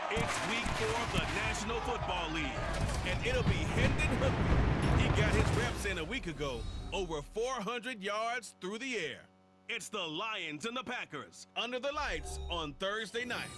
It's week 4 of the National Football League, and it'll be Hendon Hooker. He got his reps in a week ago, over 400 yards through the air. It's the Lions and the Packers under the lights on Thursday night.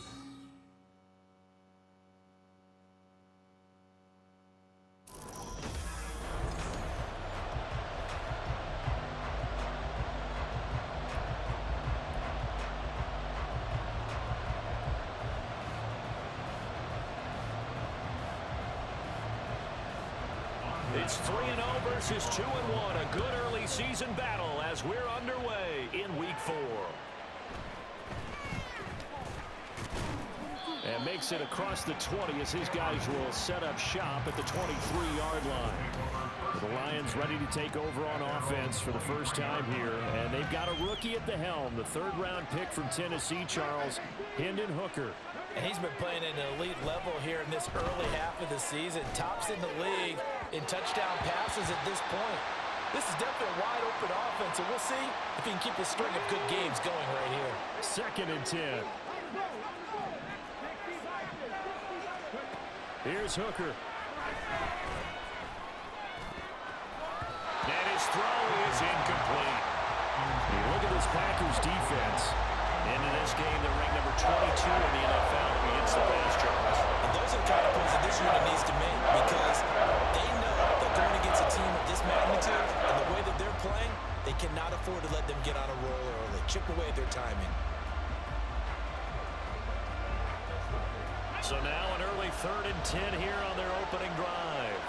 It's 3-0 versus 2-1. A good early season battle as we're underway in week 4. And makes it across the 20 as his guys will set up shop at the 23-yard line. The Lions ready to take over on offense for the first time here. And they've got a rookie at the helm, the third-round pick from Tennessee, Charles, Hendon Hooker. And he's been playing at an elite level here in this early half of the season. Tops in the league in touchdown passes at this point. This is definitely a wide-open offense, and we'll see if he can keep a string of good games going right here. 2nd and 10. Here's Hooker. And his throw is incomplete. You look at this Packers defense. Into this game, they're ranked number 22 in the NFL against the pass, Charles. And those are the kind of points that this unit needs to make, because they know that going against a team of this magnitude and the way that they're playing, they cannot afford to let them get on a roll early. Chip away at their timing. So now an early 3rd and 10 here on their opening drive.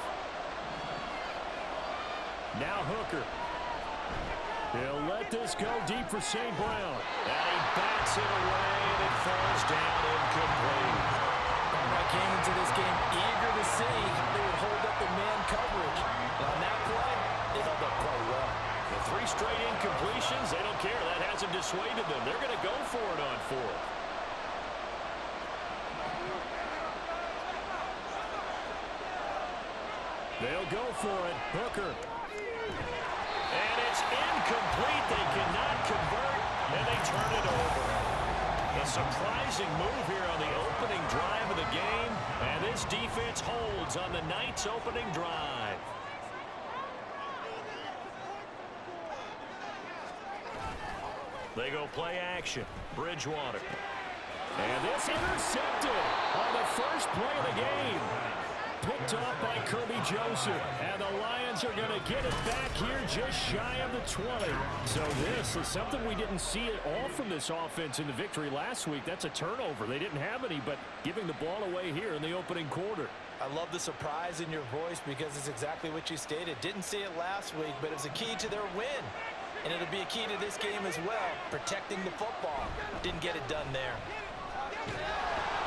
Now Hooker. He'll let this go deep for St. Brown. And he bats it away, and it falls down incomplete. I came into this game eager to see how they would hold up in man coverage. And on that play, they held up quite well. The 3 straight incompletions, they don't care. That hasn't dissuaded them. They're going to go for it on 4th. They'll go for it. Hooker. And it's incomplete. They cannot convert, and they turn it over. A surprising move here on the opening drive of the game, and this defense holds on the night's opening drive. They go play action. Bridgewater. And this intercepted on the first play of the game. Picked off by Kirby Joseph. And the Lions are going to get it back here just shy of the 20. So this is something we didn't see at all from this offense in the victory last week. That's a turnover. They didn't have any, but giving the ball away here in the opening quarter. I love the surprise in your voice, because it's exactly what you stated. Didn't see it last week, but it was a key to their win. And it'll be a key to this game as well, protecting the football. Didn't get it done there.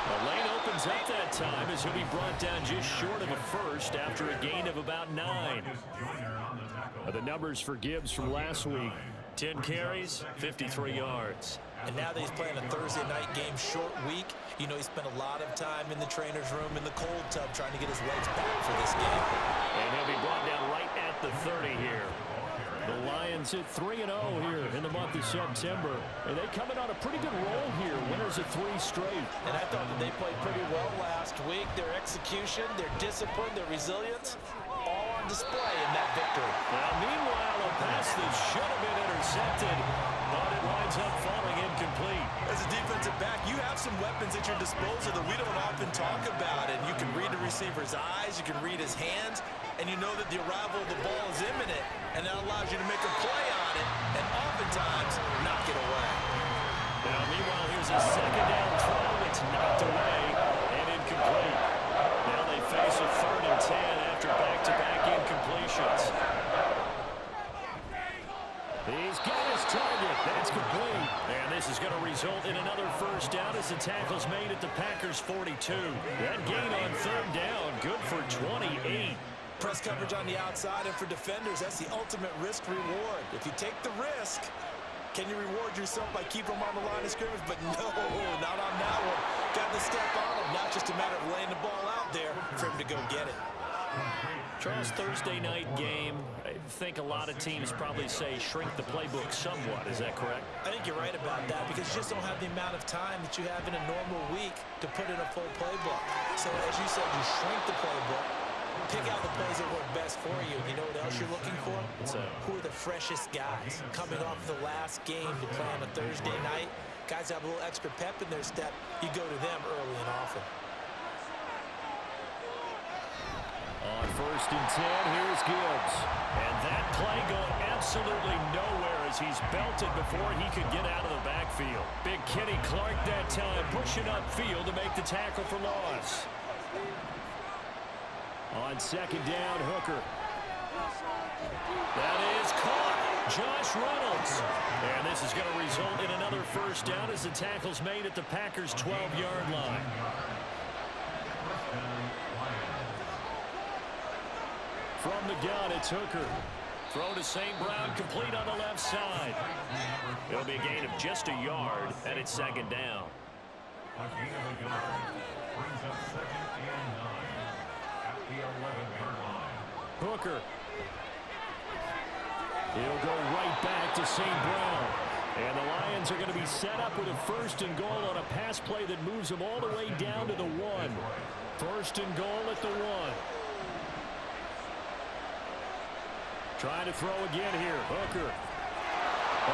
The lane opens up that time as he'll be brought down just short of a first after a gain of about 9. The numbers for Gibbs from last week: 10 carries, 53 yards. And now that he's playing a Thursday night game, short week, you know he spent a lot of time in the trainer's room in the cold tub trying to get his legs back for this game. And he'll be brought down right at the 30 here. The Lions hit 3-0 here in the month of September. And they come in on a pretty good roll here. Winners of 3 straight. And I thought that they played pretty well last week. Their execution, their discipline, their resilience, all on display in that victory. Now, meanwhile, a pass that should have been intercepted, but it winds up falling incomplete. As a defensive back, you have some weapons at your disposal that we don't often talk about. And you can read the receiver's eyes, you can read his hands, and you know that the arrival of the ball is imminent, and that allows you to make a play on it and oftentimes knock it away. Now, meanwhile, here's a 2nd down throw that's knocked away and incomplete. Now they face a 3rd and 10 after back-to-back incompletions. He's got his target. That's complete. And this is going to result in another first down as the tackle's made at the Packers' 42. That gain on 3rd down, good for 28. Press coverage on the outside, and for defenders, that's the ultimate risk-reward. If you take the risk, can you reward yourself by keeping them on the line of scrimmage? But no, not on that one. Got to step on him. Now it's just a matter of laying the ball out there for him to go get it. Charles, Thursday night game, I think a lot of teams probably say shrink the playbook somewhat. Is that correct? I think you're right about that because you just don't have the amount of time that you have in a normal week to put in a full playbook. So as you said, you shrink the playbook, pick out the plays that work best for you. You know what else you're looking for? Who are the freshest guys coming off the last game to play on a Thursday night? Guys have a little extra pep in their step. You go to them early and often. On 1st and 10, here's Gibbs. And that play going absolutely nowhere as he's belted before he could get out of the backfield. Big Kenny Clark that time pushing upfield to make the tackle for loss. On 2nd down, Hooker. That is caught. Josh Reynolds. And this is going to result in another 1st down as the tackle's made at the Packers' 12-yard line. From the gun, it's Hooker. Throw to St. Brown, complete on the left side. It'll be a gain of just a yard, and it's 2nd down. Hooker. He'll go right back to St. Brown. And the Lions are going to be set up with a 1st and goal on a pass play that moves them all the way down to the 1. 1st and goal at the 1. Trying to throw again here. Hooker.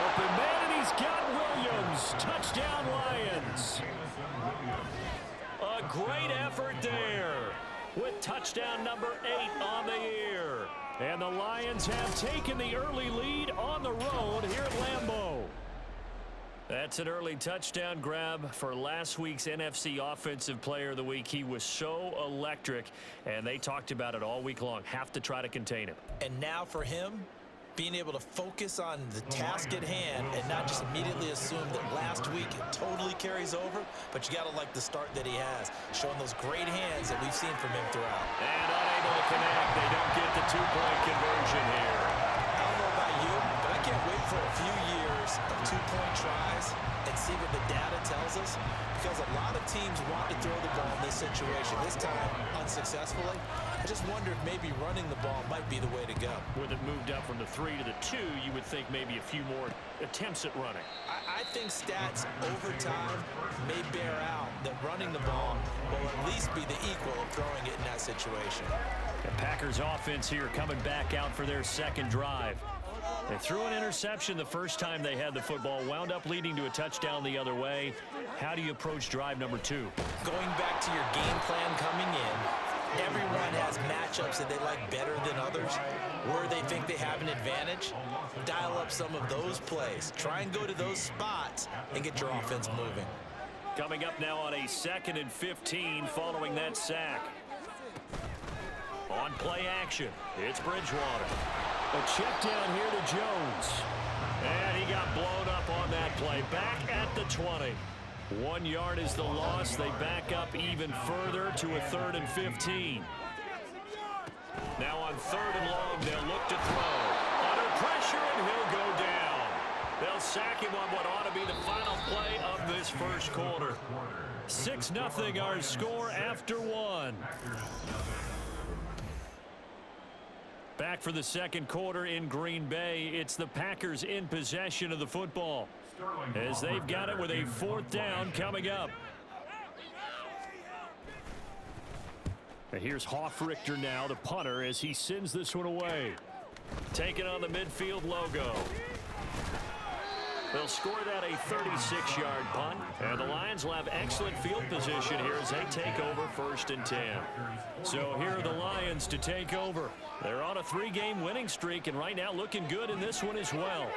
Open man, and he's got Williams. Touchdown, Lions. A great effort there with touchdown number 8 on the year. And the Lions have taken the early lead on the road here at Lambeau. That's an early touchdown grab for last week's NFC Offensive Player of the Week. He was so electric, and they talked about it all week long. Have to try to contain him. And now for him, being able to focus on the task at hand and not just immediately assume that last week it totally carries over, but you got to like the start that he has, showing those great hands that we've seen from him throughout. And unable to connect. They don't get the 2-point conversion here. I don't know about you, but I can't wait for a few years of 2-point tries and see what the data tells us, because a lot of teams want to throw the ball in this situation. This time, unsuccessfully. I just wonder if maybe running the ball might be the way to go. With it moved up from the 3 to the 2, you would think maybe a few more attempts at running. I think stats over time may bear out that running the ball will at least be the equal of throwing it in that situation. The Packers offense here coming back out for their 2nd drive. They threw an interception the first time they had the football, wound up leading to a touchdown the other way. How do you approach drive number 2? Going back to your game plan coming in, everyone has matchups that they like better than others, where they think they have an advantage. Dial up some of those plays. Try and go to those spots and get your offense moving. Coming up now on a 2nd and 15 following that sack. On play action, it's Bridgewater. A check down here to Jones. And he got blown up on that play. Back at the 20. 1 yard is the loss. They back up even further to a 3rd and 15. Now on 3rd and long, they'll look to throw. Under pressure, and he'll go down. They'll sack him on what ought to be the final play of this 1st quarter. 6-0 our score after 1. Back for the 2nd quarter in Green Bay. It's the Packers in possession of the football, as they've got it with a 4th down coming up. And here's Hoffrichter now, the punter, as he sends this one away. Taking on the midfield logo. They'll score that a 36-yard punt. And the Lions will have excellent field position here as they take over 1st and 10. So here are the Lions to take over. They're on a 3-game winning streak, and right now looking good in this one as well.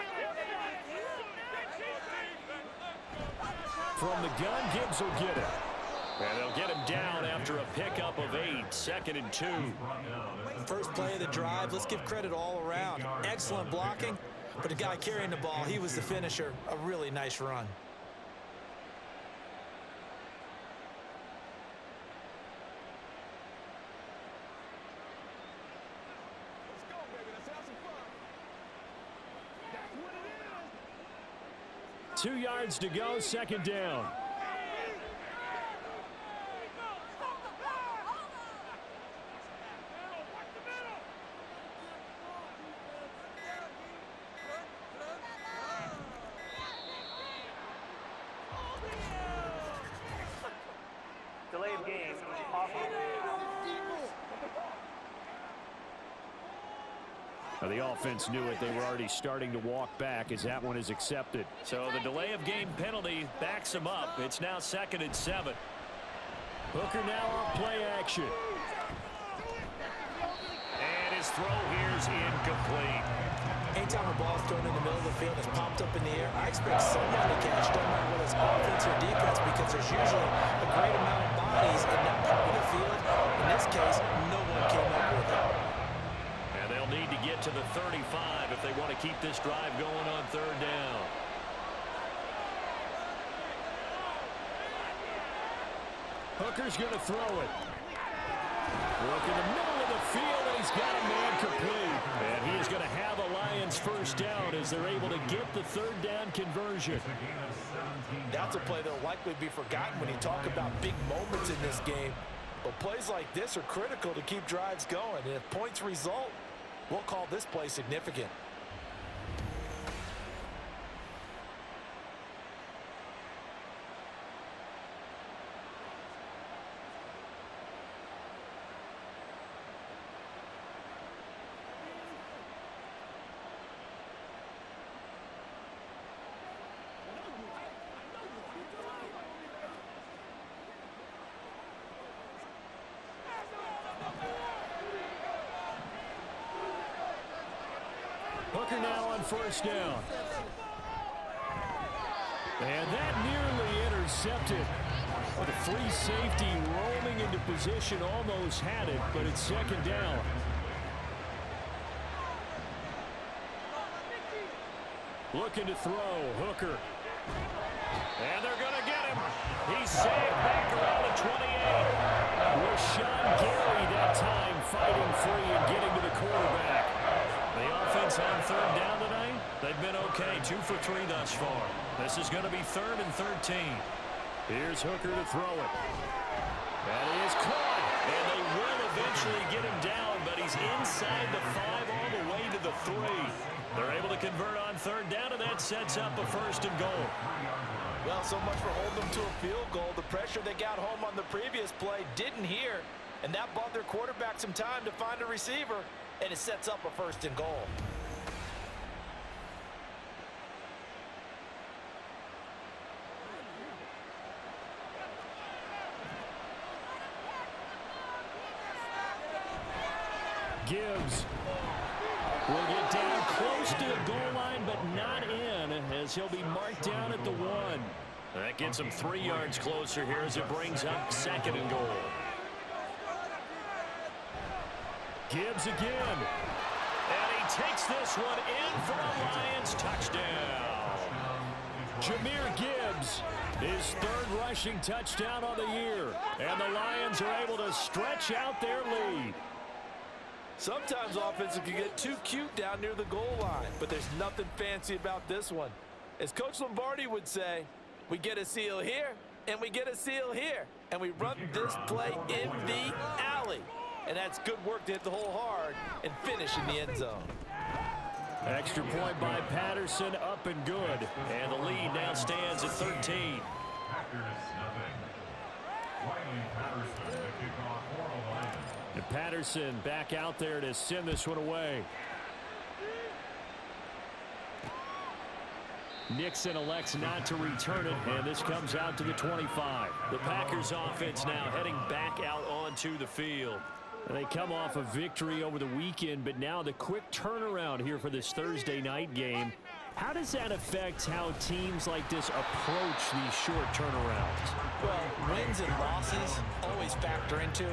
From the gun, Gibbs will get it. And they'll get him down after a pickup of 8, 2nd and 2. First play of the drive, let's give credit all around. Excellent blocking, but the guy carrying the ball, he was the finisher. A really nice run. Let's go, baby. Let's have some fun. That's what it is. 2 yards to go, 2nd down. The offense knew it. They were already starting to walk back as that one is accepted. So the delay of game penalty backs him up. It's now 2nd and 7. Hooker now on play action. And his throw here is incomplete. Anytime a ball is thrown in the middle of the field, it's popped up in the air, I expect someone to catch, no matter whether it's offense or defense, because there's usually a great amount of bodies in that part of the field. In this case, no one came up with it. And they'll need to get to the 35 if they want to keep this drive going on 3rd down. Hooker's going to throw it. Look in the middle of the field, and he's got a man complete. And he is going to have a Lions first down as they're able to get the 3rd down conversion. That's a play that will likely be forgotten when you talk about big moments in this game. But plays like this are critical to keep drives going. And if points result, we'll call this play significant. Hooker now on 1st down. And that nearly intercepted. The free safety roaming into position almost had it, but it's 2nd down. Looking to throw, Hooker. And they're going to get him. He's sagged back around the 28. Rashawn Gary that time fighting free and getting to the quarterback. The offense on 3rd down tonight, they've been okay. 2 for 3 thus far. This is going to be 3rd and 13. Here's Hooker to throw it. That is caught. And they will eventually get him down, but he's inside the 5 all the way to the 3. They're able to convert on 3rd down, and that sets up a 1st and goal. Well, so much for holding them to a field goal. The pressure they got home on the previous play didn't hear, and that bought their quarterback some time to find a receiver, and it sets up a 1st and goal. Gibbs will get down close to the goal line, but not in, as he'll be marked down at the 1. That gets him 3 yards closer here as it brings up 2nd and goal. Gibbs again. And he takes this one in for a Lions touchdown. Jahmyr Gibbs, his 3rd rushing touchdown on the year. And the Lions are able to stretch out their lead. Sometimes offenses can get too cute down near the goal line, but there's nothing fancy about this one. As Coach Lombardi would say, we get a seal here, and we get a seal here, and we run this play in the alley. And that's good work to hit the hole hard and finish in the end zone. Extra point by Patterson, up and good. And the lead now stands at 13. And Patterson back out there to send this one away. Nixon elects not to return it, and this comes out to the 25. The Packers offense now heading back out onto the field. And they come off a victory over the weekend, but now the quick turnaround here for this Thursday night game. How does that affect how teams like this approach these short turnarounds? Well, wins and losses always factor into,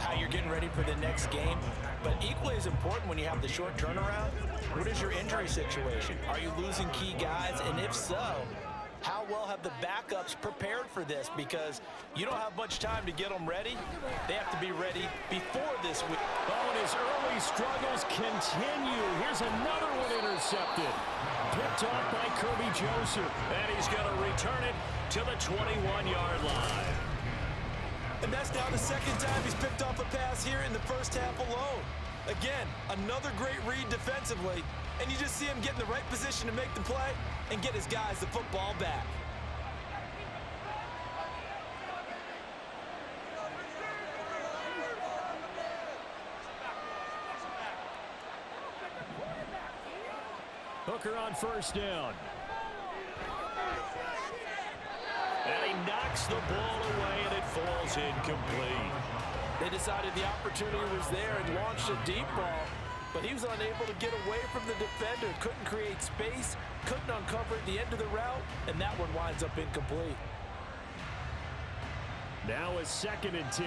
how you're getting ready for the next game. But equally as important when you have the short turnaround, what is your injury situation? Are you losing key guys? And if so, how well have the backups prepared for this? Because you don't have much time to get them ready. They have to be ready before this week. Oh, and his early struggles continue. Here's another one intercepted. Picked off by Kirby Joseph. And he's going to return it to the 21-yard line. And that's now the 2nd time he's picked off a pass here in the first half alone. Again, another great read defensively. And you just see him get in the right position to make the play and get his guys the football back. Hooker on first down. And he knocks the ball away, and it falls incomplete. They decided the opportunity was there and launched a deep ball, but he was unable to get away from the defender, couldn't create space, couldn't uncover at the end of the route, and that one winds up incomplete. Now a 2nd and 10.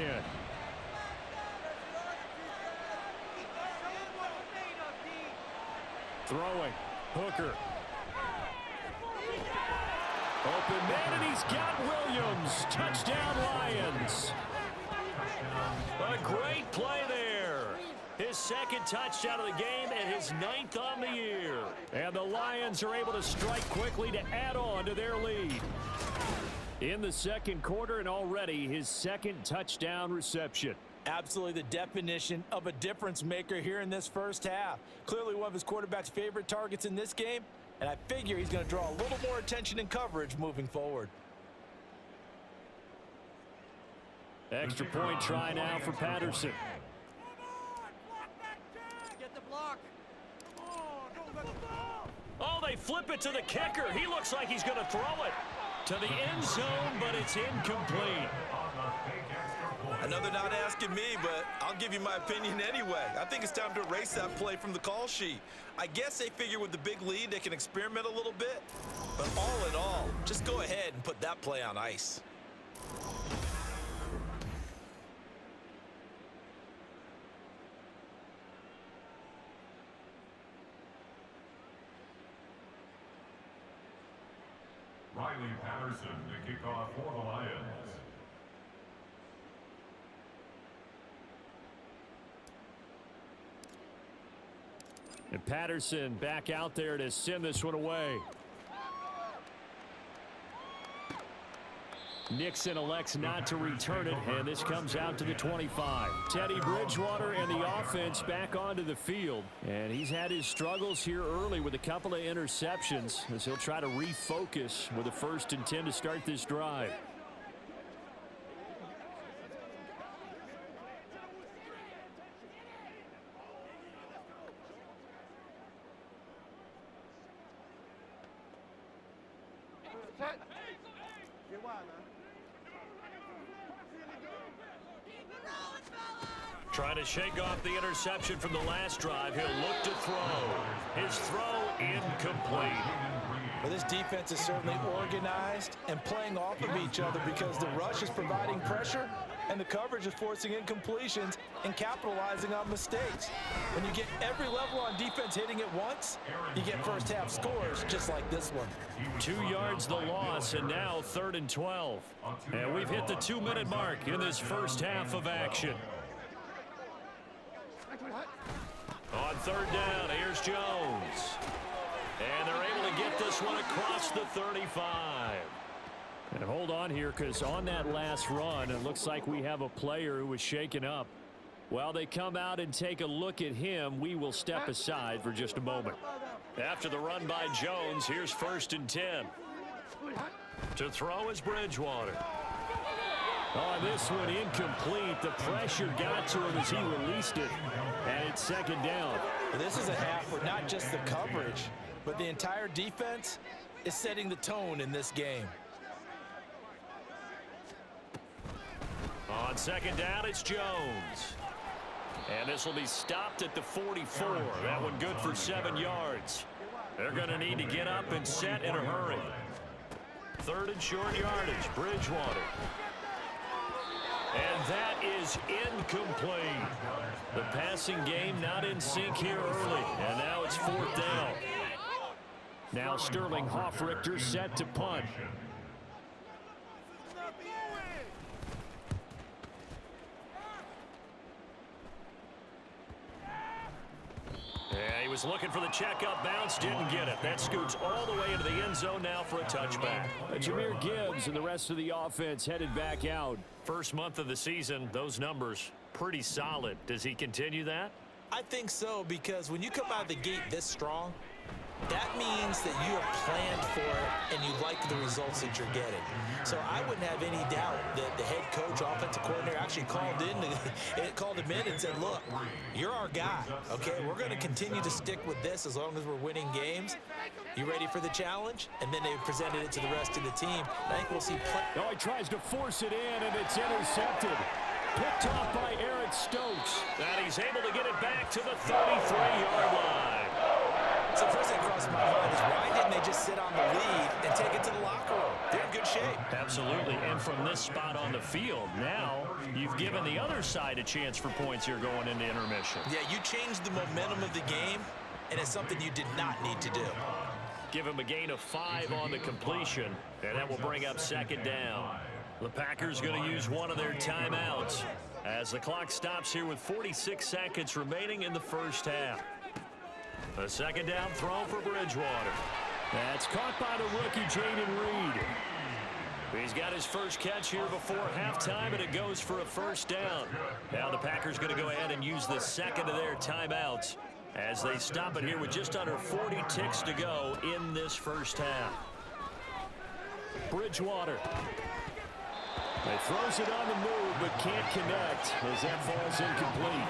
Throwing. Hooker. Open man, and he's got Williams. Touchdown, Lions. A great play there. His 2nd touchdown of the game and his 9th on the year. And the Lions are able to strike quickly to add on to their lead. In the 2nd quarter, and already his 2nd touchdown reception. Absolutely the definition of a difference maker here in this first half. Clearly one of his quarterback's favorite targets in this game, and I figure he's going to draw a little more attention and coverage moving forward. Extra point try now for Patterson. Get the block. Come on, don't let the ball. Oh, they flip it to the kicker. He looks like he's going to throw it to the end zone, but it's incomplete. Another not asking me, but I'll give you my opinion anyway. I think it's time to erase that play from the call sheet. I guess they figure with the big lead they can experiment a little bit. But all in all, just go ahead and put that play on ice. Riley Patterson to kick off for the Lions. And Patterson back out there to send this one away. Nixon elects not to return it, and this comes out to the 25. Teddy Bridgewater and the offense back onto the field. And he's had his struggles here early with a couple of interceptions as he'll try to refocus with a 1st and 10 to start this drive. Trying to shake off the interception from the last drive. He'll look to throw. His throw incomplete. Well, this defense is certainly organized and playing off of each other because the rush is providing pressure and the coverage is forcing incompletions and capitalizing on mistakes. When you get every level on defense hitting at once, you get first half scores just like this one. 2 yards the loss, and now 3rd and 12. And we've hit the 2-minute mark in this first half of action. On 3rd down, here's Jones. And they're able to get this one across the 35. And hold on here, because on that last run, it looks like we have a player who was shaken up. While they come out and take a look at him, we will step aside for just a moment. After the run by Jones, here's 1st and 10. To throw is Bridgewater. On this one, incomplete. The pressure got to him as he released it. And it's 2nd down. This is a half where not just the coverage, but the entire defense is setting the tone in this game. On 2nd down, it's Jones. And this will be stopped at the 44. That one good for 7 yards. They're going to need to get up and set in a hurry. 3rd and short yardage, Bridgewater. And that is incomplete. The passing game not in sync here early. And now it's 4th down. Now Sterling Hoffrichter set to punt. Yeah, he was looking for the checkup bounce, didn't get it. That scoots all the way into the end zone now for a touchback. Jahmyr Gibbs and the rest of the offense headed back out. First month of the season, those numbers pretty solid. Does he continue that? I think so, because when you come out of the gate this strong, that means that you have planned for it and you like the results that you're getting. So I wouldn't have any doubt that the head coach, offensive coordinator, actually actually called him in and said, look, you're our guy, okay? We're going to continue to stick with this as long as we're winning games. You ready for the challenge? And then they presented it to the rest of the team. I think we'll see play. Oh, he tries to force it in, and it's intercepted. Picked off by Aaron Stokes. And he's able to get it back to the 33-yard line. So first thing crossed my mind is why didn't they just sit on the lead and take it to the locker room? They're in good shape. Absolutely, and from this spot on the field, now you've given the other side a chance for points here going into intermission. Yeah, you changed the momentum of the game, and it's something you did not need to do. Give him a gain of 5 on the completion, and that will bring up second down. The Packers going to use one of their timeouts as the clock stops here with 46 seconds remaining in the first half. A second down throw for Bridgewater. That's caught by the rookie, Jaden Reed. He's got his first catch here before halftime, and it goes for a first down. Now the Packers going to go ahead and use the second of their timeouts as they stop it here with just under 40 ticks to go in this first half. Bridgewater. He throws it on the move, but can't connect as that falls incomplete.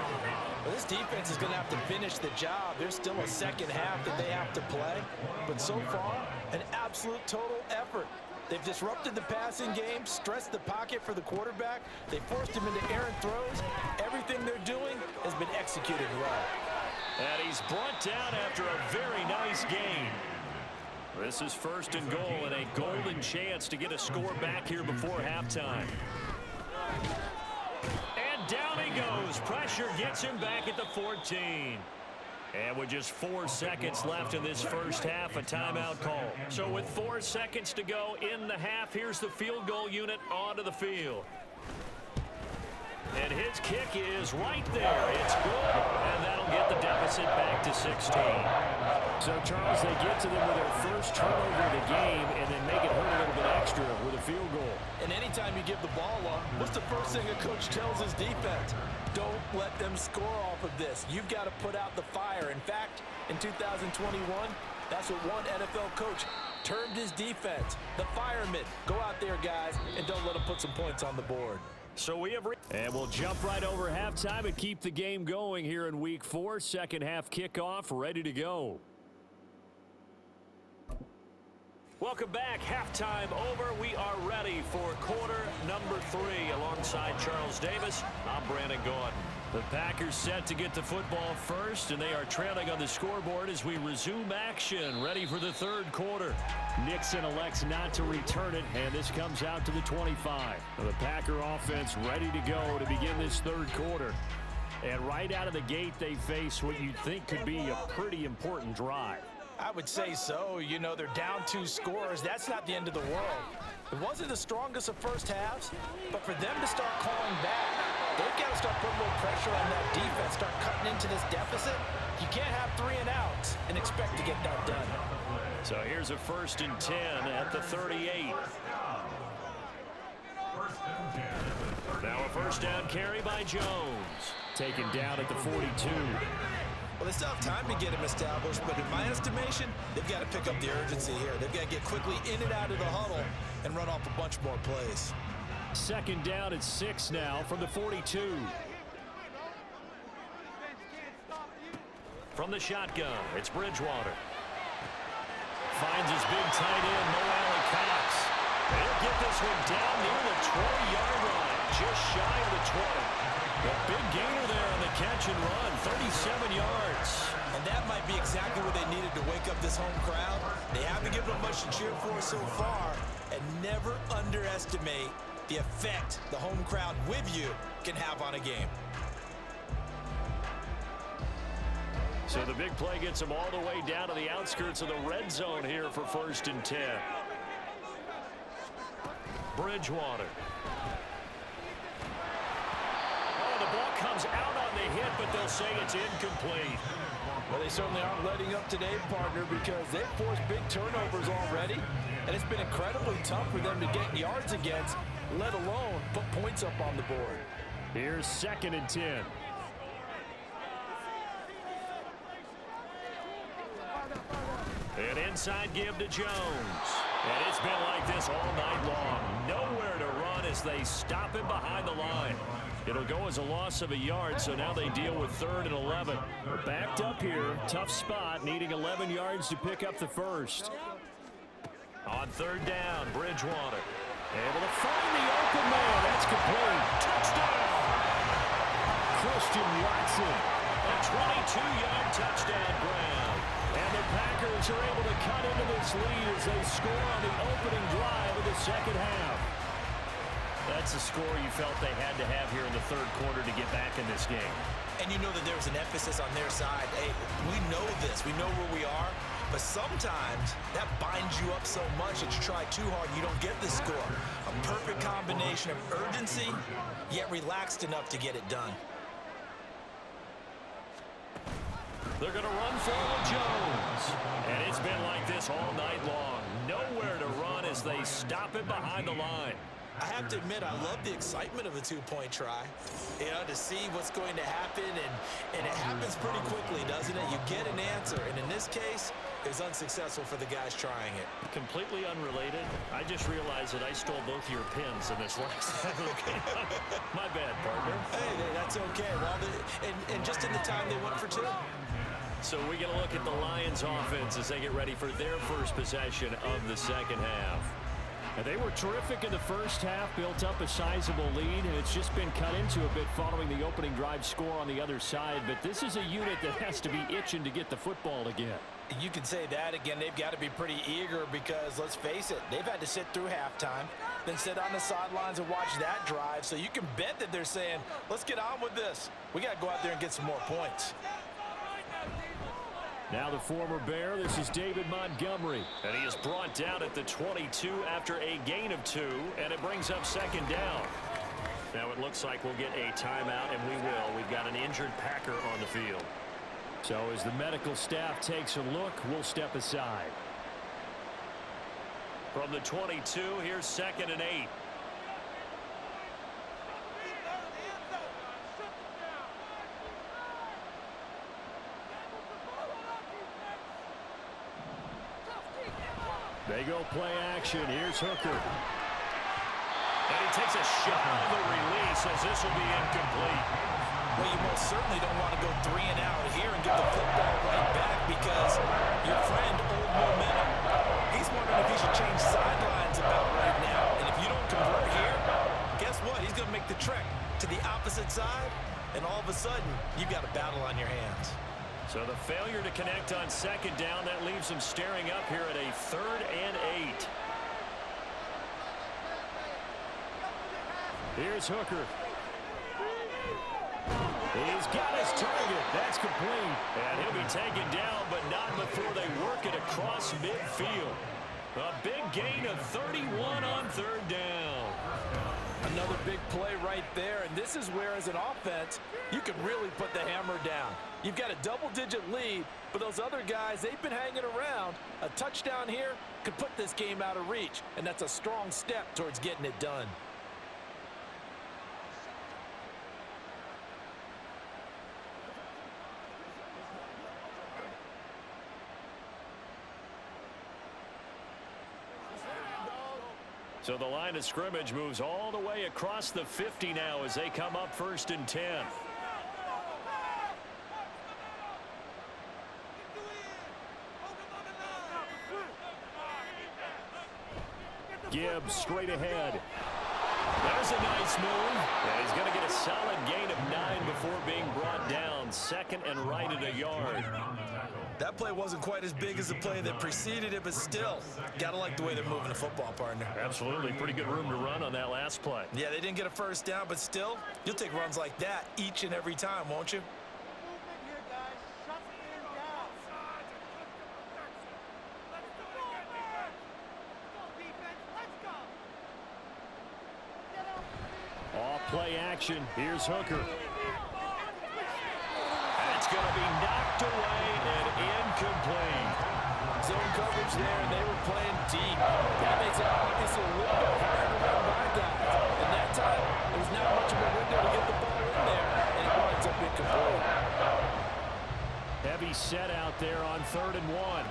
Well, this defense is going to have to finish the job. There's still a second half that they have to play. But so far, an absolute total effort. They've disrupted the passing game, stressed the pocket for the quarterback. They forced him into errant throws. Everything they're doing has been executed well. And he's brought down after a very nice game. This is first and goal and a golden chance to get a score back here before halftime. And down he goes. Pressure gets him back at the 14. And with just 4 seconds left in this first half, a timeout call. So with 4 seconds to go in the half, here's the field goal unit onto the field. And his kick is right there. It's good. And that'll get the deficit back to 16. So, Charles, they get to them with their first turnover of the game and then make it hurt a little bit extra with a field goal. And anytime you give the ball up, what's the first thing a coach tells his defense? Don't let them score off of this. You've got to put out the fire. In fact, in 2021, that's what one NFL coach termed his defense. The firemen. Go out there, guys, and don't let them put some points on the board. So we have, and we'll jump right over halftime and keep the game going here in week 4. Second half kickoff, ready to go. Welcome back. Halftime over. We are ready for quarter number 3 alongside Charles Davis. I'm Brandon Gordon. The Packers set to get the football first, and they are trailing on the scoreboard as we resume action, ready for the third quarter. Nixon elects not to return it, and this comes out to the 25. The Packer offense ready to go to begin this third quarter. And right out of the gate, they face what you'd think could be a pretty important drive. I would say so. You know, they're down 2 scores. That's not the end of the world. It wasn't the strongest of first halves, but for them to start calling back, they've got to start putting a little pressure on that defense, start cutting into this deficit. You can't have 3 and outs and expect to get that done. So here's a 1st and 10 at the 38. Now a first down carry by Jones. Taken down at the 42. Well, they still have time to get him established, but in my estimation, they've got to pick up the urgency here. They've got to get quickly in and out of the huddle and run off a bunch more plays. Second down at 6 now from the 42. From the shotgun, it's Bridgewater. Finds his big tight end, Mo Alley-Cox. They'll get this one down near the 20-yard line, just shy of the 20. A big gainer there on the catch and run, 37 yards. And that might be exactly what they needed to wake up this home crowd. They haven't given them much to cheer for so far, and never underestimate the effect the home crowd with you can have on a game. So the big play gets them all the way down to the outskirts of the red zone here for 1st and 10. Bridgewater. Oh, the ball comes out on the hit, but they'll say it's incomplete. Well, they certainly aren't letting up today, partner, because they've forced big turnovers already, and it's been incredibly tough for them to get yards against, let alone put points up on the board. Here's 2nd and 10. An inside give to Jones. And it's been like this all night long. Nowhere to run as they stop him behind the line. It'll go as a loss of a yard, so now they deal with 3rd and 11. Backed up here, tough spot, needing 11 yards to pick up the first. On 3rd down, Bridgewater. Able to find the open man. That's complete. Touchdown! Christian Watson. A 22-yard touchdown grab. And the Packers are able to cut into this lead as they score on the opening drive of the second half. That's a score you felt they had to have here in the 3rd quarter to get back in this game. And you know that there was an emphasis on their side. Hey, we know this. We know where we are. But sometimes that binds you up so much that you try too hard, you don't get the score. A perfect combination of urgency, yet relaxed enough to get it done. They're going to run forward Jones. And it's been like this all night long. Nowhere to run as they stop it behind the line. I have to admit, I love the excitement of a two-point try. You know, to see what's going to happen, and it happens pretty quickly, doesn't it? You get an answer, and in this case, it was unsuccessful for the guys trying it. Completely unrelated. I just realized that I stole both your pins in this last game. My bad, partner. Hey, that's okay. Well, and just in the time they went for 2. So we get a look at the Lions offense as they get ready for their first possession of the second half. And they were terrific in the first half, built up a sizable lead, and it's just been cut into a bit following the opening drive score on the other side. But this is a unit that has to be itching to get the football again. You can say that again. They've got to be pretty eager because, let's face it, they've had to sit through halftime, then sit on the sidelines and watch that drive. So you can bet that they're saying, let's get on with this. We got to go out there and get some more points. Now the former Bear, this is David Montgomery. And he is brought down at the 22 after a gain of 2, and it brings up 2nd down. Now it looks like we'll get a timeout, and we will. We've got an injured Packer on the field. So as the medical staff takes a look, we'll step aside. From the 22, here's 2nd and 8. They go play action. Here's Hooker. And he takes a shot on the release as this will be incomplete. Well, you most certainly don't want to go 3 and out here and get the football right back because your friend, Old Momentum, he's wondering if he should change sidelines about right now. And if you don't convert here, guess what? He's going to make the trek to the opposite side, and all of a sudden, you've got a battle on your hands. So the failure to connect on 2nd down, that leaves them staring up here at a 3rd and 8. Here's Hooker. He's got his target. That's complete. And he'll be taken down, but not before they work it across midfield. A big gain of 31 on 3rd down. Another big play right there, and this is where, as an offense, you can really put the hammer down. You've got a double-digit lead, but those other guys, they've been hanging around. A touchdown here could put this game out of reach, and that's a strong step towards getting it done. So the line of scrimmage moves all the way across the 50 now as they come up 1st and 10. Gibbs straight ahead. There's a nice move. And he's going to get a solid gain of 9 before being brought down. 2nd and right at a yard. That play wasn't quite as big as the play that preceded it, but still, gotta like the way they're moving the football, partner. Absolutely. Pretty good room to run on that last play. Yeah, they didn't get a 1st down, but still, you'll take runs like that each and every time, won't you? Off play action. Here's Hooker. That's going to be knocked away and incomplete. Zone coverage there, and they were playing deep. That makes it obviously a little bit harder to run by guys. And that time, there was not much of a window to get the ball in there, and it winds up incomplete. Heavy set out there on 3rd and 1.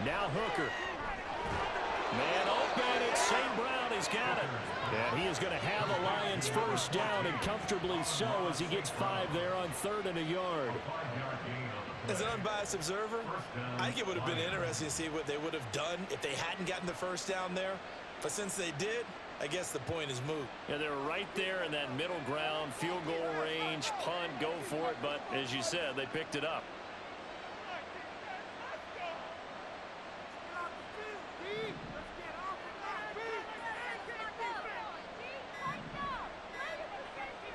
Now Hooker. Man open, it's St. Brown. He's got it. And he is going to have the Lions first down, and comfortably so, as he gets 5 there on 3rd and a yard. As an unbiased observer, I think it would have been interesting to see what they would have done if they hadn't gotten the first down there. But since they did, I guess the point is moot. Yeah, they were right there in that middle ground, field goal range, punt, go for it. But as you said, they picked it up.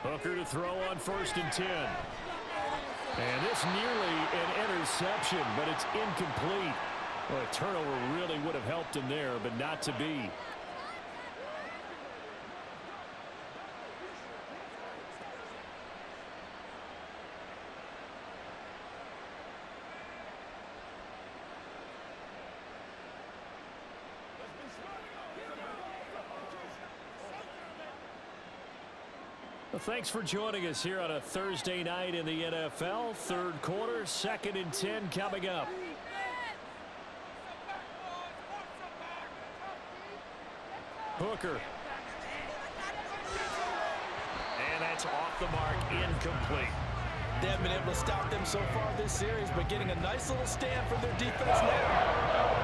Hooker to throw on 1st and 10. And this nearly an interception, but it's incomplete. Well, a turnover really would have helped him there, but not to be. Well, thanks for joining us here on a Thursday night in the NFL. 3rd quarter, 2nd and 10 coming up. Hooker. And that's off the mark, incomplete. They haven't been able to stop them so far this series, but getting a nice little stand from their defense now.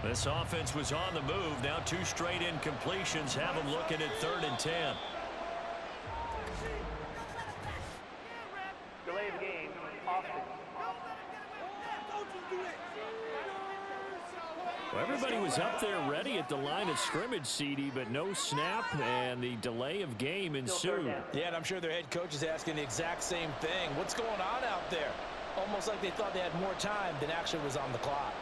This offense was on the move. Now 2 straight incompletions have them looking at 3rd and 10. Delay of game, offense. Well, everybody was up there ready at the line of scrimmage, CD, but no snap, and the delay of game ensued. Yeah, and I'm sure their head coach is asking the exact same thing. What's going on out there? Almost like they thought they had more time than actually was on the clock.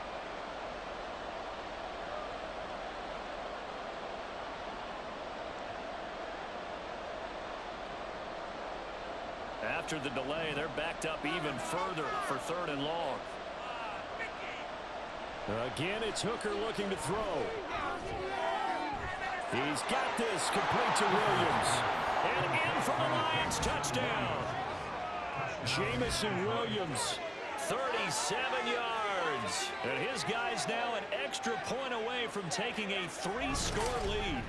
After the delay, they're backed up even further for 3rd and long. Again, it's Hooker looking to throw. He's got this, complete to Williams. And in for the Lions, touchdown. Jamison Williams, 37 yards. And his guy's now an extra point away from taking a 3-score lead.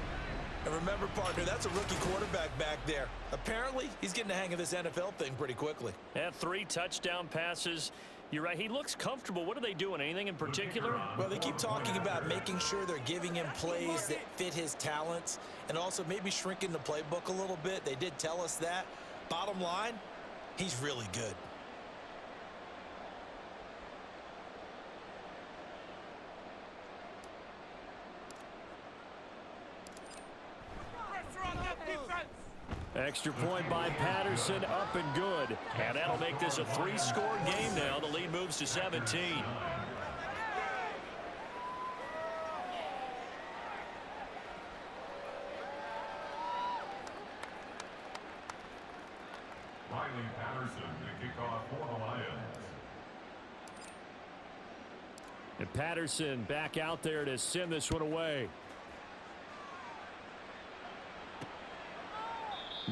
And remember, partner, that's a rookie quarterback back there. Apparently, he's getting the hang of this NFL thing pretty quickly. Had 3 touchdown passes. You're right. He looks comfortable. What are they doing? Anything in particular? Well, they keep talking about making sure they're giving him plays that fit his talents and also maybe shrinking the playbook a little bit. They did tell us that. Bottom line, he's really good. Extra point by Patterson, up and good. And that'll make this a 3-score game now. The lead moves to 17. Riley Patterson, the kickoff for the Lions. And Patterson back out there to send this one away.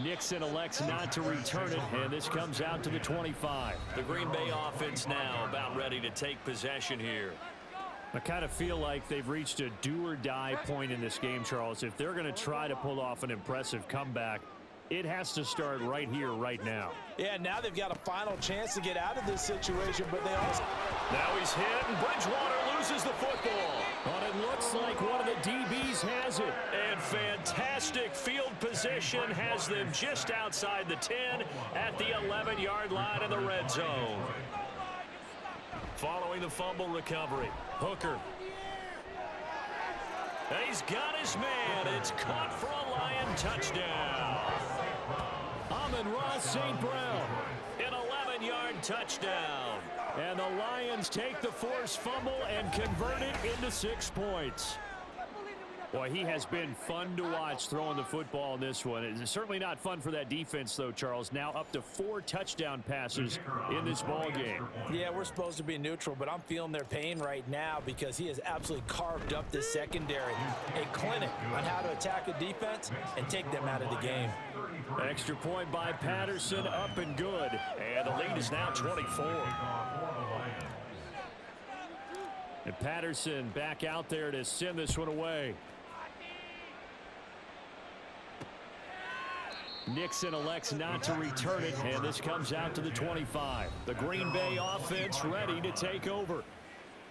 Nixon elects not to return it, and this comes out to the 25. The Green Bay offense now about ready to take possession here. I kind of feel like they've reached a do-or-die point in this game, Charles. If they're going to try to pull off an impressive comeback, it has to start right here, right now. Yeah, now they've got a final chance to get out of this situation, but they also... Now he's hit, and Bridgewater loses the football. But it looks like one of the DBs has it. And fantastic field position has them just outside the 10 at the 11-yard line in the red zone. Following the fumble recovery, Hooker. And he's got his man. It's caught for a Lion touchdown. Amon-Ra St. Brown, an 11-yard touchdown. And the Lions take the forced fumble and convert it into 6 points. Boy, he has been fun to watch throwing the football in this one. It's certainly not fun for that defense, though, Charles. Now up to 4 touchdown passes in this ball game. Yeah, we're supposed to be neutral, but I'm feeling their pain right now because he has absolutely carved up this secondary. A clinic on how to attack a defense and take them out of the game. Extra point by Patterson, up and good. And the lead is now 24. And Patterson back out there to send this one away. Nixon elects not to return it, and this comes out to the 25. The Green Bay offense ready to take over.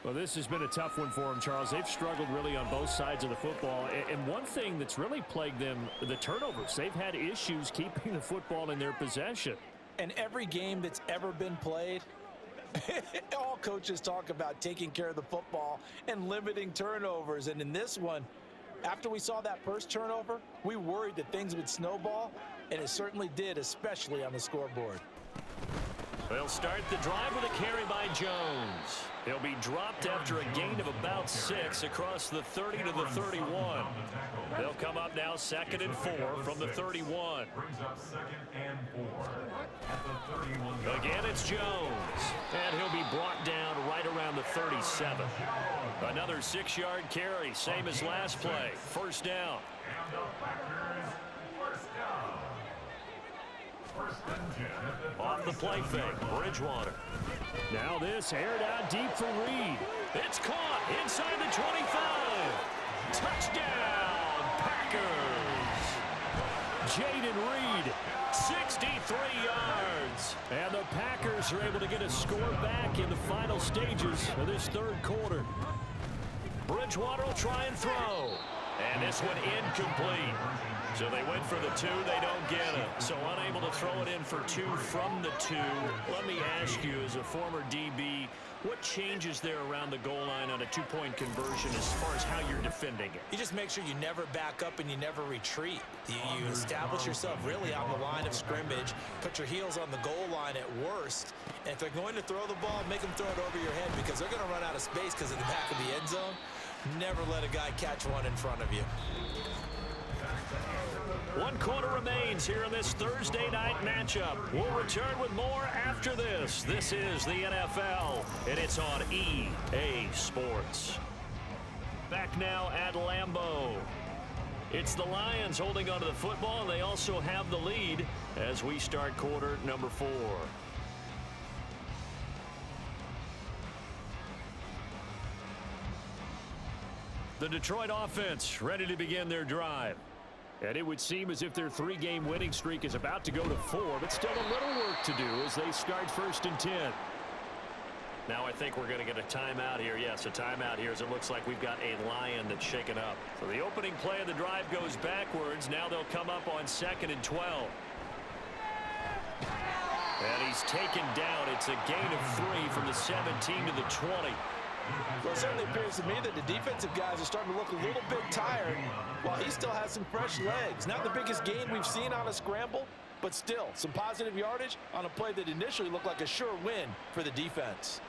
Well, this has been a tough one for them, Charles. They've struggled really on both sides of the football. And one thing that's really plagued them, the turnovers. They've had issues keeping the football in their possession. And every game that's ever been played, all coaches talk about taking care of the football and limiting turnovers. And in this one, after we saw that first turnover, we worried that things would snowball, and it certainly did, especially on the scoreboard. They'll start the drive with a carry by Jones. He'll be dropped after a gain of about 6 across the 30 to the 31. They'll come up now 2nd and 4 from the 31. Brings up 2nd and 4 at the 31. Again, it's Jones. And he'll be brought down right around the 37. Another 6-yard carry, same as last play. First down. And the Packers, first down. First and 10 at the Off the play fake, Bridgewater. Now this aired out deep for Reed. It's caught inside the 25. Touchdown, Packers. Jaden Reed, 63 yards. And the Packers are able to get a score back in the final stages of this third quarter. Bridgewater will try and throw. And this one incomplete. So they went for the 2, they don't get it. So unable to throw it in for 2 from the 2. Let me ask you, as a former DB, what changes there around the goal line on a 2-point conversion as far as how you're defending it? You just make sure you never back up and you never retreat. You establish yourself really on the line of scrimmage, put your heels on the goal line at worst, and if they're going to throw the ball, make them throw it over your head because they're going to run out of space because of the back of the end zone. Never let a guy catch one in front of you. 1 quarter remains here in this Thursday night matchup. We'll return with more after this. This is the NFL, and it's on EA Sports. Back now at Lambeau. It's the Lions holding onto the football, and they also have the lead as we start quarter number 4. The Detroit offense ready to begin their drive. And it would seem as if their 3-game winning streak is about to go to 4, but still a little work to do as they start 1st and 10. Now I think we're going to get a timeout here. Yes, a timeout here as it looks like we've got a Lion that's shaken up. So the opening play of the drive goes backwards. Now they'll come up on 2nd and 12. And he's taken down. It's a gain of 3 from the 17 to the 20. Well, it certainly appears to me that the defensive guys are starting to look a little bit tired while he still has some fresh legs. Not the biggest gain we've seen on a scramble, but still some positive yardage on a play that initially looked like a sure win for the defense.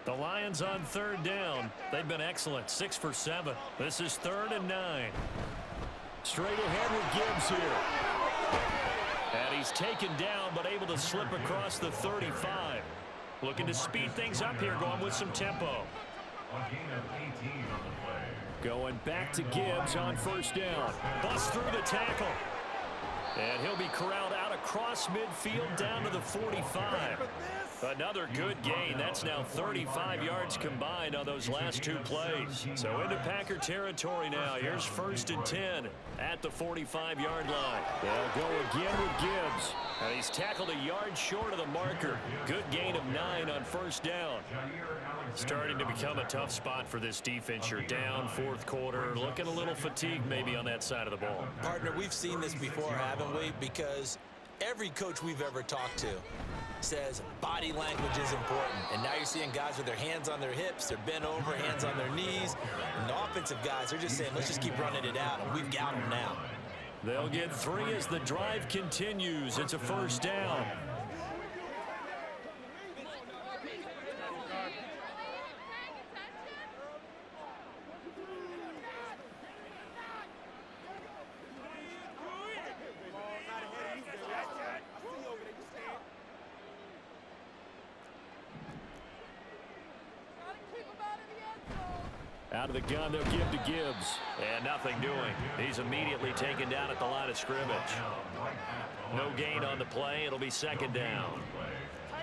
The Lions on 3rd down. They've been excellent, 6 for 7. This is 3rd and 9. Straight ahead with Gibbs here. And he's taken down, but able to slip across the 35. Looking to speed things up here, going with some tempo. A gain of 18 on the play. Going back to Gibbs on 1st down. Bust through the tackle. And he'll be corralled out across midfield down to the 45. Another good gain. That's now 35 yards combined on those last 2 plays. So into Packer territory now. Here's 1st and 10 at the 45-yard line. They'll go again with Gibbs. And he's tackled a yard short of the marker. Good gain of 9 on 1st down. Starting to become a tough spot for this defense. You're down 4th quarter. Looking a little fatigued maybe on that side of the ball. Partner, we've seen this before, haven't we? Because Every coach we've ever talked to says body language is important. And now you're seeing guys with their hands on their hips, they're bent over, hands on their knees. And the offensive guys are just saying, let's just keep running it out, and we've got them now. They'll get 3 as the drive continues. It's a first down. Out of the gun, they'll give to Gibbs. And nothing doing. He's immediately taken down at the line of scrimmage. No gain on the play. It'll be second down.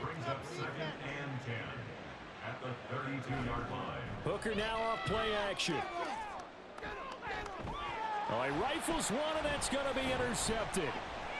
Brings up 2nd and 10 at the 32-yard line. Hooker now off play action. Oh, he rifles one, and that's going to be intercepted.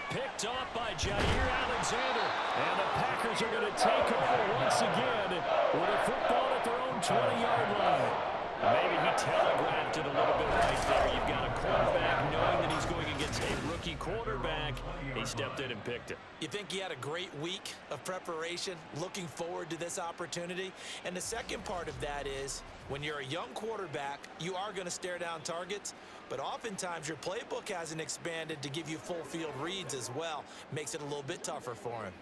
Picked off by Jair Alexander. And the Packers are going to take over once again with a football at their own 20-yard line. Maybe he telegraphed it a little bit right there. You've got a quarterback knowing that he's going against a rookie quarterback. He stepped in and picked it. You think he had a great week of preparation, looking forward to this opportunity? And the second part of that is, when you're a young quarterback, you are going to stare down targets, but oftentimes your playbook hasn't expanded to give you full field reads as well. Makes it a little bit tougher for him.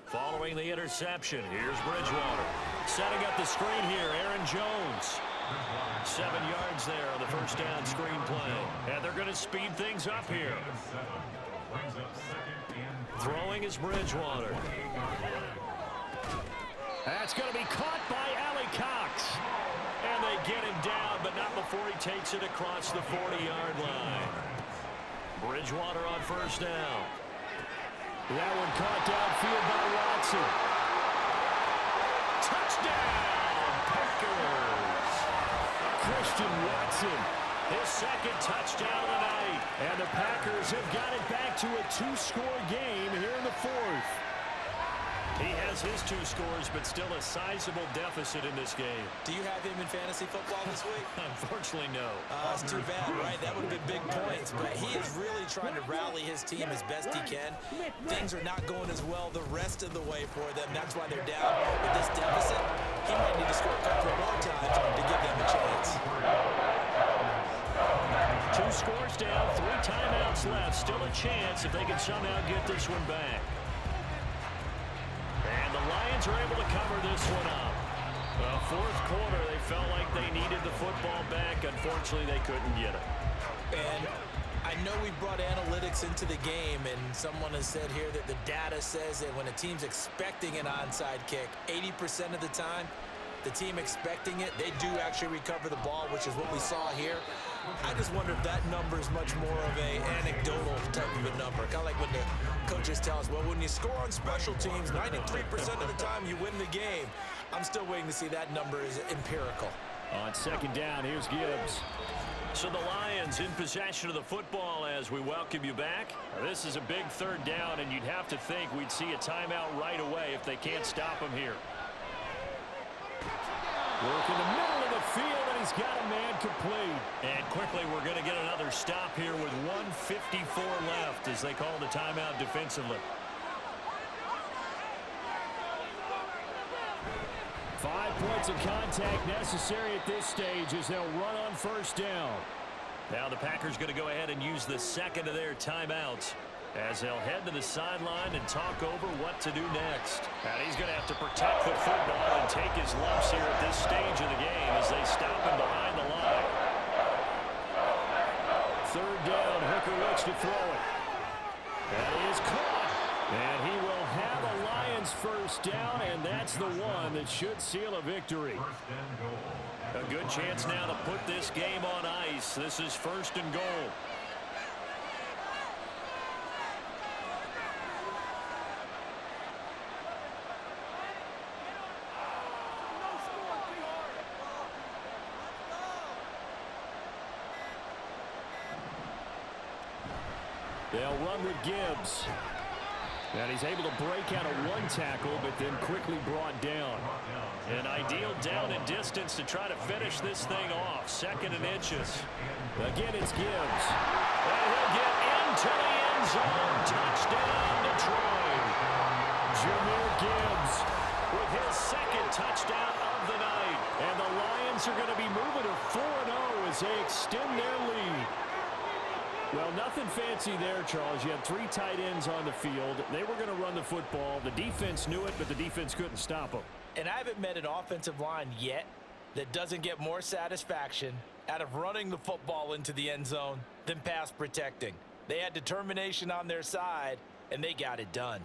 Following the interception, here's Bridgewater. Setting up the screen here, Aaron Jones. 7 yards there on the first down screen play. And they're going to speed things up here. Throwing is Bridgewater. That's going to be caught by Allie Cox. And they get him down, but not before he takes it across the 40-yard line. Bridgewater on first down. That one caught downfield by Watson. Touchdown, Packers! Christian Watson. His second touchdown of the night. And the Packers have got it back to a 2-score game here in the 4th. He has his 2 scores, but still a sizable deficit in this game. Do you have him in fantasy football this week? Unfortunately, no. That's too bad, right? That would have been big points, but he is really trying to rally his team as best he can. Things are not going as well the rest of the way for them. That's why they're down with this deficit. He might need to score a couple more times to give them a chance. 2 scores down, 3 timeouts left. Still a chance if they can somehow get this one back. And the Lions are able to cover this one up. Well, 4th quarter, they felt like they needed the football back. Unfortunately, they couldn't get it. And I know we brought analytics into the game, and someone has said here that the data says that when a team's expecting an onside kick, 80% of the time, the team expecting it, they do actually recover the ball, which is what we saw here. I just wonder if that number is much more of an anecdotal type of a number. Kind of like when the coaches tell us, well, when you score on special teams, 93% of the time you win the game. I'm still waiting to see that number is empirical. On second down, here's Gibbs. So the Lions in possession of the football as we welcome you back. This is a big 3rd down, and you'd have to think we'd see a timeout right away if they can't stop him here. Work in the middle of the field, and he's got a man complete. And quickly, we're going to get another stop here with 1:54 left as they call the timeout defensively. 5 points of contact necessary at this stage as they'll run on first down. Now the Packers going to go ahead and use the second of their timeouts as they'll head to the sideline and talk over what to do next. And he's going to have to protect the football and take his lumps here at this stage of the game as they stop him behind the line. 3rd down, Hooker looks to throw it. That is caught. And he will have a Lions first down, and that's the one that should seal a victory. A good chance now to put this game on ice. This is 1st and goal. They'll run with Gibbs. And he's able to break out of one tackle, but then quickly brought down. An ideal down and distance to try to finish this thing off. 2nd and inches. Again, it's Gibbs. And he'll get into the end zone. Touchdown, Detroit. Jahmyr Gibbs With his 2nd touchdown of the night. And the Lions are going to be moving to 4-0 as they extend their lead. Well, nothing fancy there, Charles. You had 3 tight ends on the field. They were going to run the football. The defense knew it, but the defense couldn't stop them. And I haven't met an offensive line yet that doesn't get more satisfaction out of running the football into the end zone than pass protecting. They had determination on their side, and they got it done.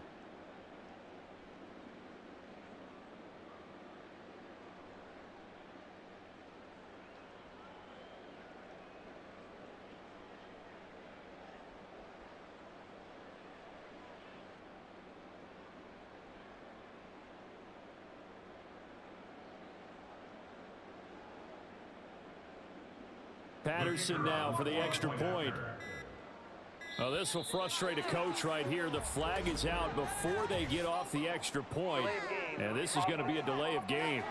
Patterson now for the extra point. Well, this will frustrate a coach right here. The flag is out before they get off the extra point. And this is going to be a delay of game.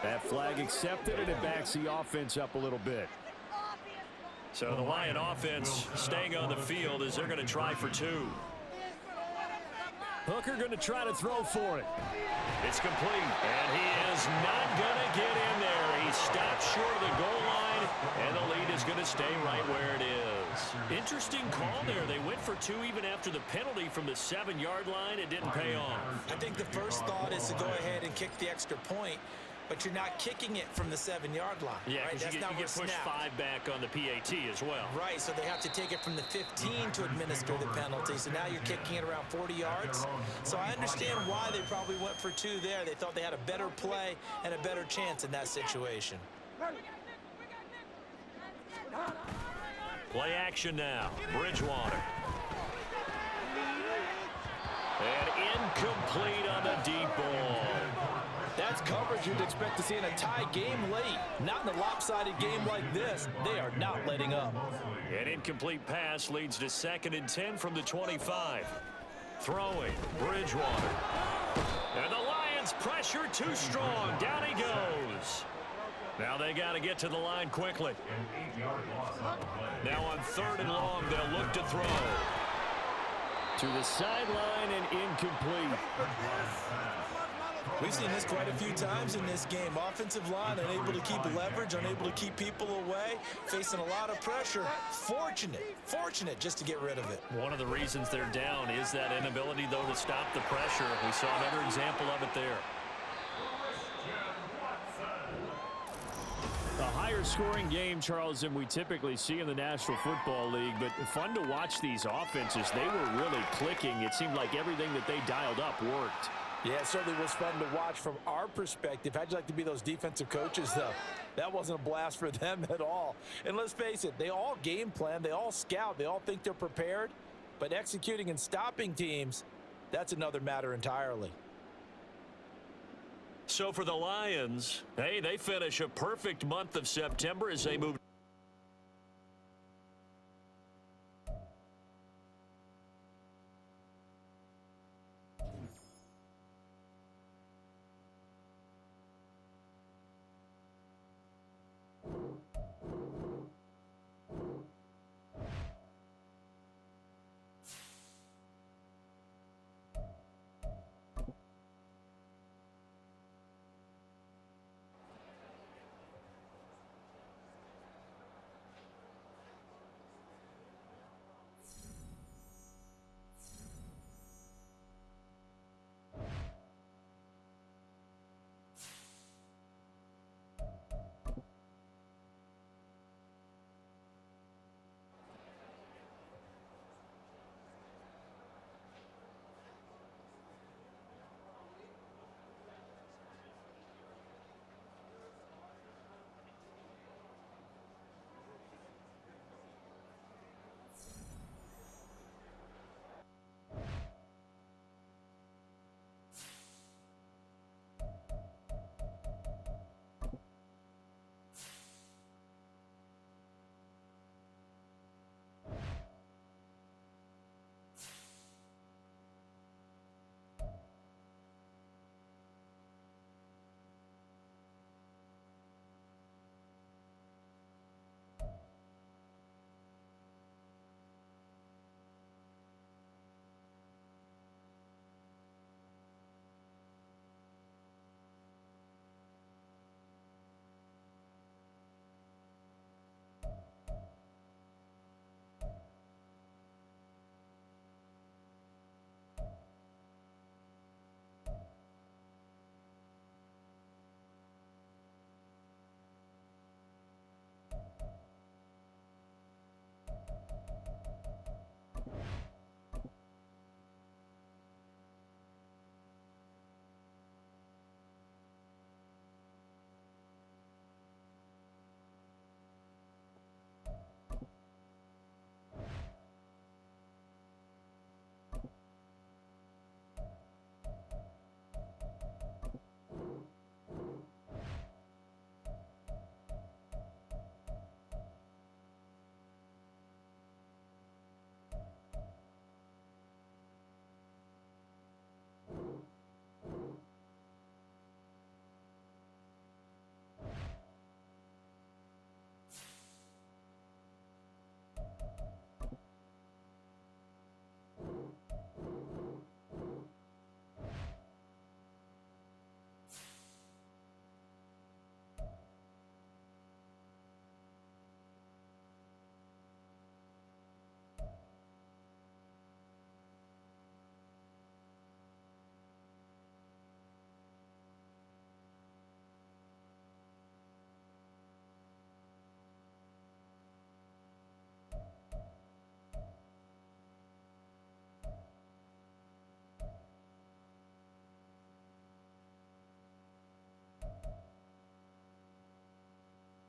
That flag accepted, and it backs the offense up a little bit. So the Lion offense staying on the field as they're going to try for 2. Hooker going to try to throw for it. It's complete, and he is not going to get in there. He stopped short of the goal line, and the lead is going to stay right where it is. Interesting call there. They went for 2 even after the penalty from the 7-yard line. It didn't pay off. I think the first thought is to go ahead and kick the extra point, but you're not kicking it from the 7-yard line. Yeah, right? because you get pushed 5 back on the PAT as well. Right, so they have to take it from the 15 to administer the penalty. So now you're kicking it around 40 yards. So I understand why they probably went for 2 there. They thought they had a better play and a better chance in that situation. Play action now. Bridgewater. And incomplete on the deep ball. That's coverage you'd expect to see in a tie game late. Not in a lopsided game like this. They are not letting up. An incomplete pass leads to 2nd and 10 from the 25. Throwing, Bridgewater. And the Lions pressure too strong. Down he goes. Now they got to get to the line quickly. Now on 3rd and long, they'll look to throw. To the sideline and incomplete. We've seen this quite a few times in this game. Offensive line unable to keep leverage, unable to keep people away, facing a lot of pressure. Fortunate just to get rid of it. One of the reasons they're down is that inability, though, to stop the pressure. We saw another example of it there. A higher scoring game, Charles, than we typically see in the National Football League, but fun to watch these offenses. They were really clicking. It seemed like everything that they dialed up worked. Yeah, it certainly was fun to watch from our perspective. How'd you like to be those defensive coaches, though? That wasn't a blast for them at all. And let's face it, they all game plan, they all scout, they all think they're prepared. But executing and stopping teams, that's another matter entirely. So for the Lions, hey, they finish a perfect month of September as they move